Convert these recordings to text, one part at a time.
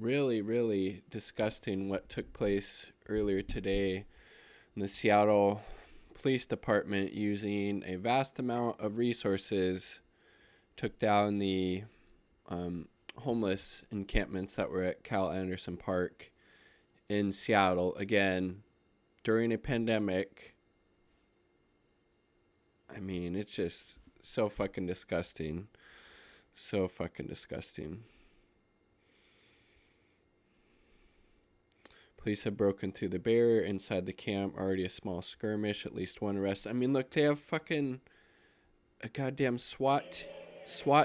really, really disgusting what took place earlier today in the Seattle Police Department, using a vast amount of resources, took down the homeless encampments that were at Cal Anderson Park in Seattle, again, during a pandemic. I mean, it's just so fucking disgusting. So fucking disgusting. Police have broken through the barrier inside the camp. Already a small skirmish. At least one arrest. I mean, look, they have fucking a goddamn SWAT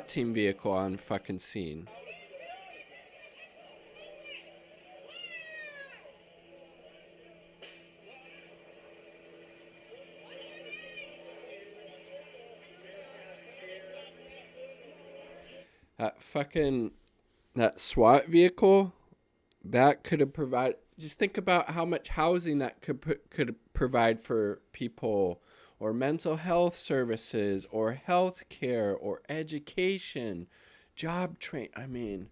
team vehicle on fucking scene. That SWAT vehicle, that could have provided. Just think about how much housing that could provide for people, or mental health services, or health care, or education, job train. I mean,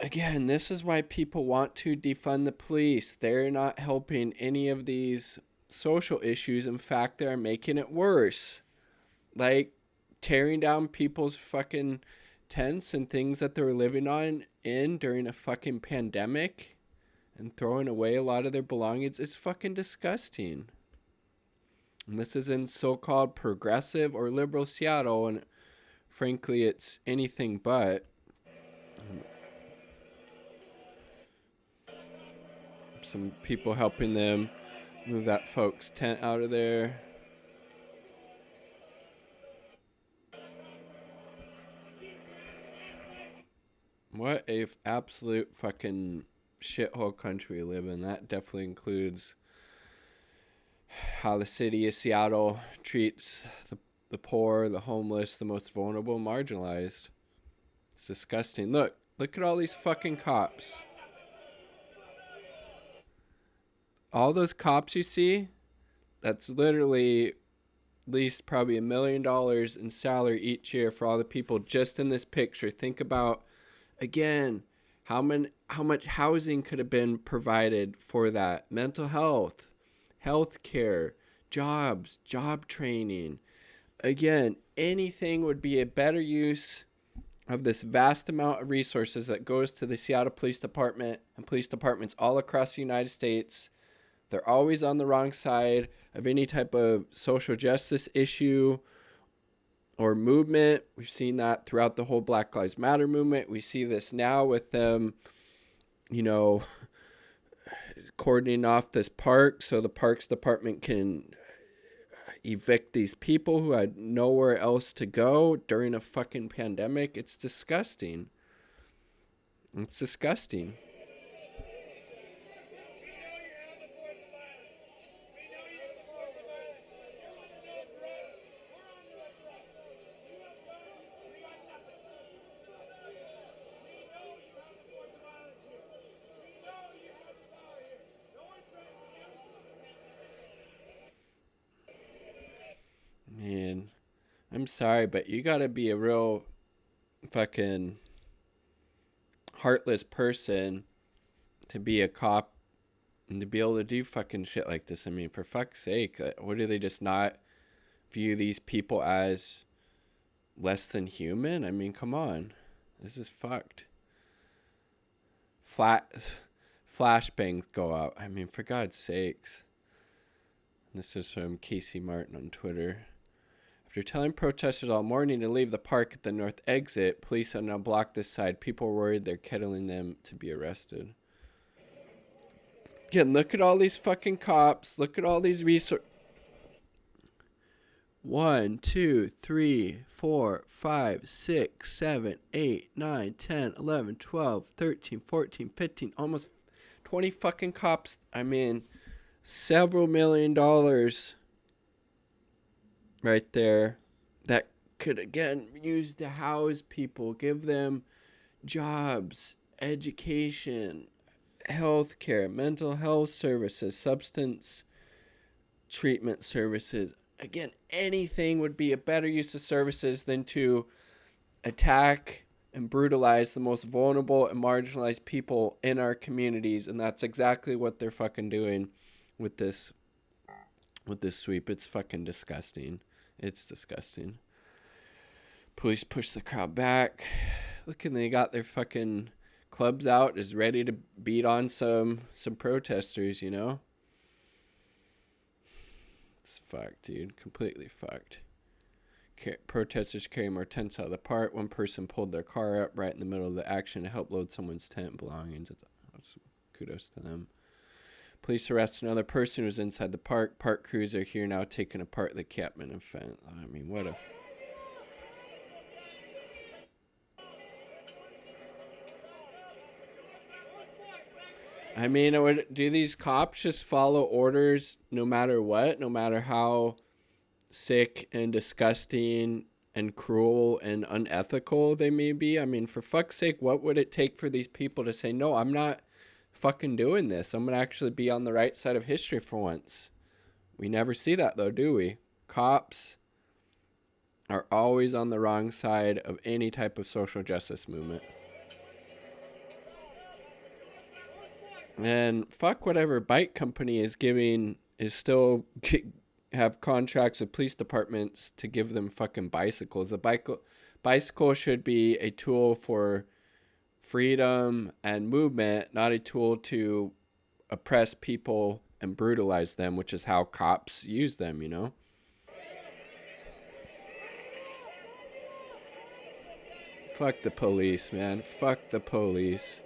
again, this is why people want to defund the police. They're not helping any of these social issues. In fact, they're making it worse. Like tearing down people's fucking tents and things that they were living in during a fucking pandemic, and throwing away a lot of their belongings. It's fucking disgusting. And this is in so-called progressive or liberal Seattle, and frankly, it's anything but. Some people helping them move that folks' tent out of there. What a absolute fucking shithole country we live in. That definitely includes how the city of Seattle treats the poor, the homeless, the most vulnerable, marginalized. It's disgusting. Look at all these fucking cops. All those cops you see, that's literally at least probably $1 million in salary each year for all the people just in this picture. Think about, again, how much housing could have been provided for that. Mental health, health care, jobs, job training. Again, anything would be a better use of this vast amount of resources that goes to the Seattle Police Department and police departments all across the United States. They're always on the wrong side of any type of social justice issue or movement. We've seen that throughout the whole Black Lives Matter movement. We see this now with them, cordoning off this park so the Parks Department can evict these people who had nowhere else to go during a fucking pandemic. It's disgusting. It's disgusting. Man, I'm sorry, but you gotta be a real fucking heartless person to be a cop and to be able to do fucking shit like this. I mean, for fuck's sake, what do they just not view these people as less than human? I mean, come on. This is fucked. Flashbangs go out. I mean, for God's sakes. This is from Casey Martin on Twitter. After telling protesters all morning to leave the park at the north exit, police have now blocked this side. People are worried they're kettling them to be arrested. Again, look at all these fucking cops. Look at all these resources. 1, 2, 3, 4, 5, 6, 7, 8, 9, 10, 11, 12, 13, 14, 15, almost 20 fucking cops. I mean, several $1 million right there that could, again, use to house people, give them jobs, education, health care, mental health services, substance treatment services. Again, anything would be a better use of services than to attack and brutalize the most vulnerable and marginalized people in our communities, and that's exactly what they're fucking doing with this sweep. It's fucking disgusting. It's disgusting. Police push the crowd back. Look, and they got their fucking clubs out, is ready to beat on some protesters, you know? It's fucked, dude. Completely fucked. Protesters carry more tents out of the park. One person pulled their car up right in the middle of the action to help load someone's tent and belongings. Kudos to them. Police arrest another person who's inside the park. Park crews are here now taking apart the encampment and fence. I mean, what a... I mean, do these cops just follow orders no matter what? No matter how sick and disgusting and cruel and unethical they may be? I mean, for fuck's sake, what would it take for these people to say, no, I'm not fucking doing this. I'm going to actually be on the right side of history for once. We never see that, though, do we? Cops are always on the wrong side of any type of social justice movement. And fuck whatever bike company is still have contracts with police departments to give them fucking bicycles. A bicycle should be a tool for freedom and movement, not a tool to oppress people and brutalize them, which is how cops use them, you know? Fuck the police, man. Fuck the police.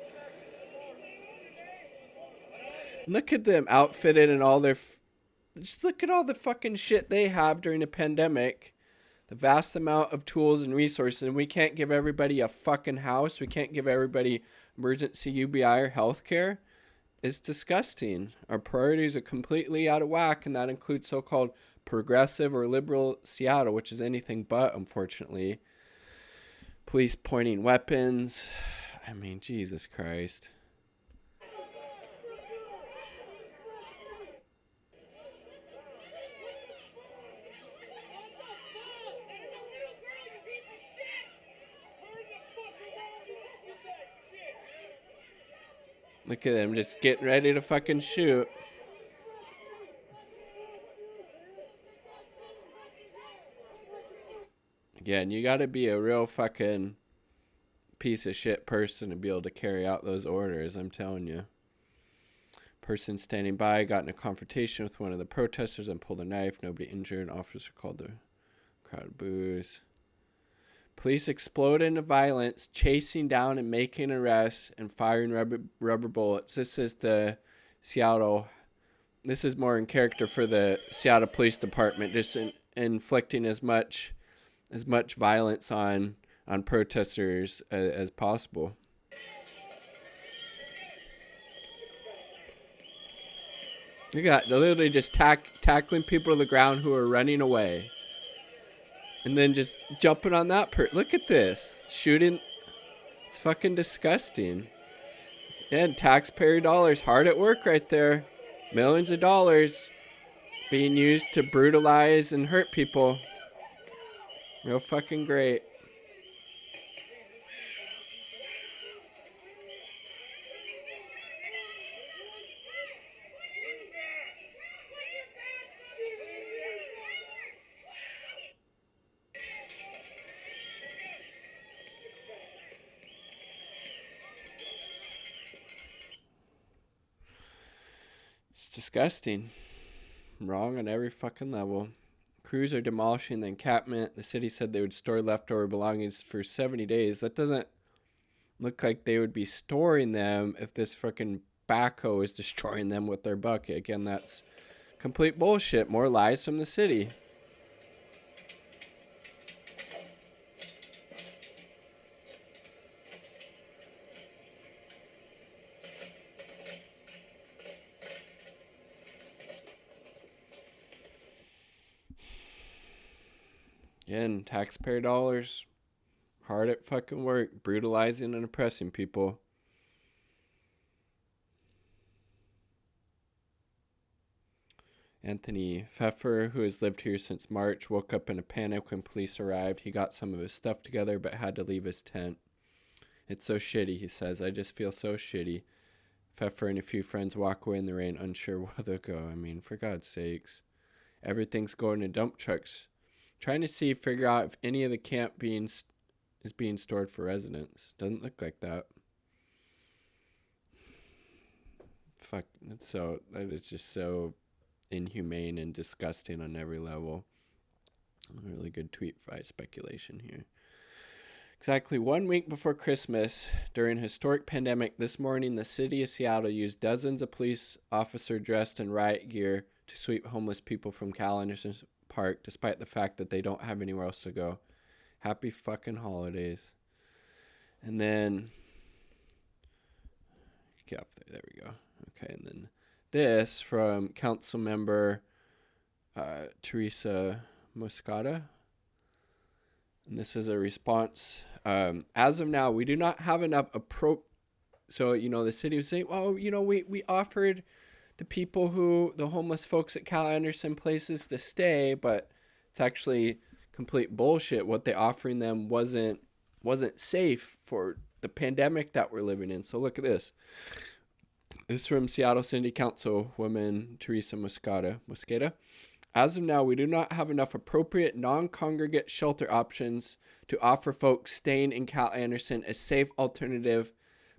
Look at them outfitted in all their... Just look at all the fucking shit they have during a pandemic. The vast amount of tools and resources. And we can't give everybody a fucking house. We can't give everybody emergency UBI or healthcare. It's disgusting. Our priorities are completely out of whack. And that includes so-called progressive or liberal Seattle, which is anything but, unfortunately. Police pointing weapons. I mean, Jesus Christ. Look at them just getting ready to fucking shoot. Again, you gotta be a real fucking piece of shit person to be able to carry out those orders, I'm telling you. Person standing by got in a confrontation with one of the protesters and pulled a knife. Nobody injured. Officer called the crowd boos. Police explode into violence, chasing down and making arrests and firing rubber bullets. This is the Seattle. This is more in character for the Seattle Police Department, just inflicting as much violence on protesters as possible. You got literally just tackling people to the ground who are running away. And then just jumping on that look at this. Shooting. It's fucking disgusting. And taxpayer dollars hard at work right there. Millions of dollars being used to brutalize and hurt people. Real fucking great. Disgusting. Wrong on every fucking level. Crews are demolishing the encampment. The city said they would store leftover belongings for 70 days. That doesn't look like they would be storing them if this fucking backhoe is destroying them with their bucket. Again, that's complete bullshit. More lies from the city. Again, taxpayer dollars, hard at fucking work, brutalizing and oppressing people. Anthony Pfeffer, who has lived here since March, woke up in a panic when police arrived. He got some of his stuff together but had to leave his tent. It's so shitty, he says. I just feel so shitty. Pfeffer and a few friends walk away in the rain, unsure where they'll go. I mean, for God's sakes. Everything's going to dump trucks. Trying to figure out if any of the camp is being stored for residents. Doesn't look like that. Fuck, that is just so inhumane and disgusting on every level. A really good tweet by speculation here. Exactly 1 week before Christmas, during a historic pandemic, this morning the city of Seattle used dozens of police officers dressed in riot gear to sweep homeless people from Cal Anderson Park, despite the fact that they don't have anywhere else to go. Happy fucking holidays. And then, get off there. There we go. Okay, and then this from council member Teresa Moscata. And this is a response. As of now, we do not have enough So, the city was saying, well, we offered the the homeless folks at Cal Anderson places to stay, but it's actually complete bullshit. What they offering them wasn't safe for the pandemic that we're living in. So look at this. This is from Seattle City Council woman Teresa Mosqueda. As of now, we do not have enough appropriate non-congregate shelter options to offer folks staying in Cal Anderson a safe alternative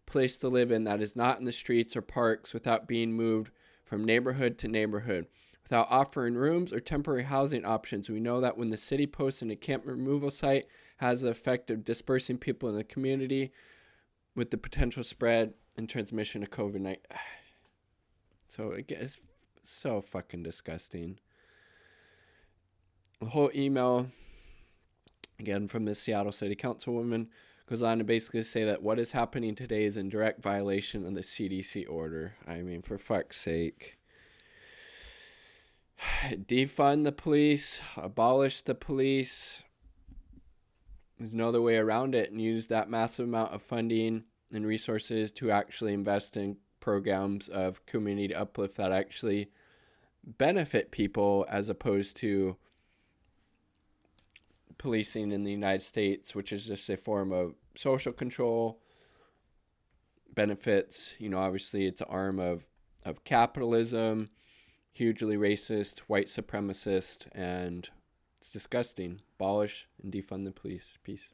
place to live in that is not in the streets or parks without being moved from neighborhood to neighborhood. Without offering rooms or temporary housing options, we know that when the city posts an encampment removal site, has the effect of dispersing people in the community with the potential spread and transmission of COVID-19. So it's so fucking disgusting. The whole email, again from the Seattle City Councilwoman, goes on to basically say that what is happening today is in direct violation of the CDC order. I mean, for fuck's sake. Defund the police, abolish the police. There's no other way around it, and use that massive amount of funding and resources to actually invest in programs of community uplift that actually benefit people, as opposed to policing in the United States, which is just a form of social control, benefits. Obviously it's an arm of capitalism, hugely racist, white supremacist, and it's disgusting. Abolish and defund the police. Peace.